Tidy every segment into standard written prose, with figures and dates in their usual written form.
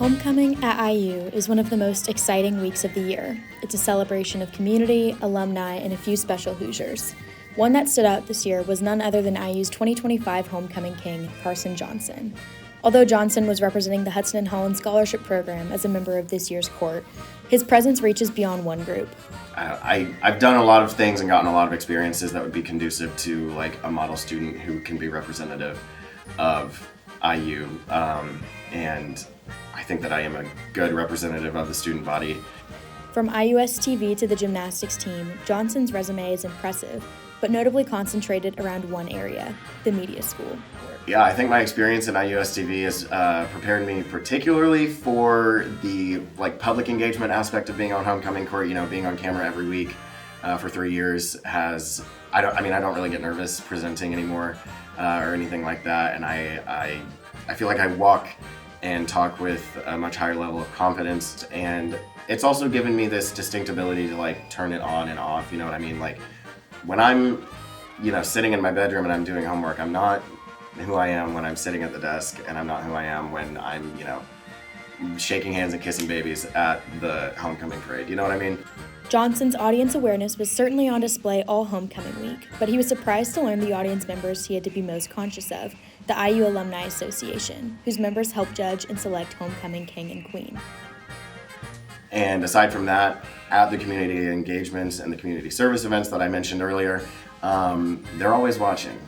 Homecoming at IU is one of the most exciting weeks of the year. It's a celebration of community, alumni, and a few special Hoosiers. One that stood out this year was none other than IU's 2025 Homecoming King, Carson Johnson. Although Johnson was representing the Hudson and Holland Scholarship Program as a member of this year's court, his presence reaches beyond one group. I've done a lot of things and gotten a lot of experiences that would be conducive to like a model student who can be representative of IU, and I think that I am a good representative of the student body. From IUS TV to the gymnastics team, Johnson's resume is impressive, but notably concentrated around one area, the media school. Yeah, I think my experience in IUS TV has prepared me particularly for the public engagement aspect of being on homecoming court. You know, being on camera every week for 3 years I don't really get nervous presenting anymore or anything like that, and I feel like I walk and talk with a much higher level of confidence, and it's also given me this distinct ability to turn it on and off. You know what I mean? Like when I'm sitting in my bedroom and I'm doing homework, I'm not who I am when I'm sitting at the desk, and I'm not who I am when I'm shaking hands and kissing babies at the homecoming parade. You know what I mean? Johnson's audience awareness was certainly on display all homecoming week, but he was surprised to learn the audience members he had to be most conscious of, the IU Alumni Association, whose members help judge and select homecoming king and queen. And aside from that, at the community engagements and the community service events that I mentioned earlier, they're always watching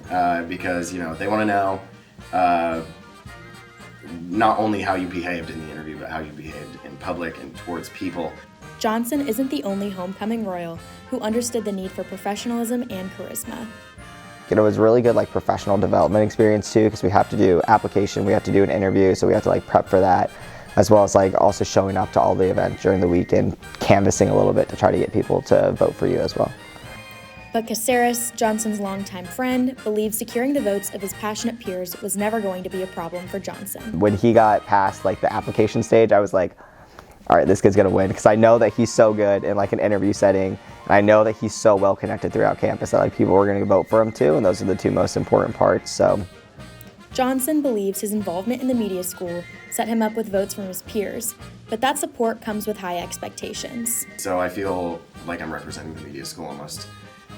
because they want to know not only how you behaved in the interview, but how you behaved in public and towards people. Johnson isn't the only homecoming royal who understood the need for professionalism and charisma. It was really good professional development experience too, because we have to do application, we have to do an interview, so we have to prep for that, as well as also showing up to all the events during the week and canvassing a little bit to try to get people to vote for you as well. But Caceres, Johnson's longtime friend, believed securing the votes of his passionate peers was never going to be a problem for Johnson. When he got past the application stage, I was like, all right, this kid's gonna win, because I know that he's so good in an interview setting, and I know that he's so well connected throughout campus that people were gonna vote for him too, and those are the two most important parts. So Johnson believes his involvement in the media school set him up with votes from his peers, but that support comes with high expectations. So I feel like I'm representing the media school almost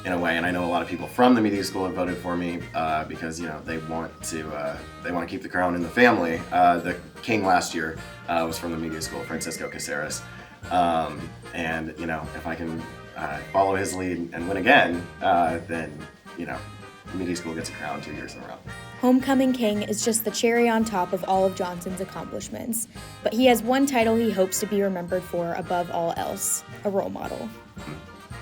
in a way, and I know a lot of people from the media school have voted for me because they want to keep the crown in the family. The king last year was from the media school, Francisco Caceres, and if I can follow his lead and win again, then the media school gets a crown 2 years in a row. Homecoming King is just the cherry on top of all of Johnson's accomplishments, but he has one title he hopes to be remembered for above all else: a role model.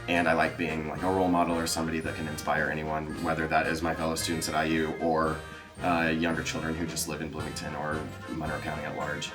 And I like being a role model or somebody that can inspire anyone, whether that is my fellow students at IU or younger children who just live in Bloomington or Monroe County at large.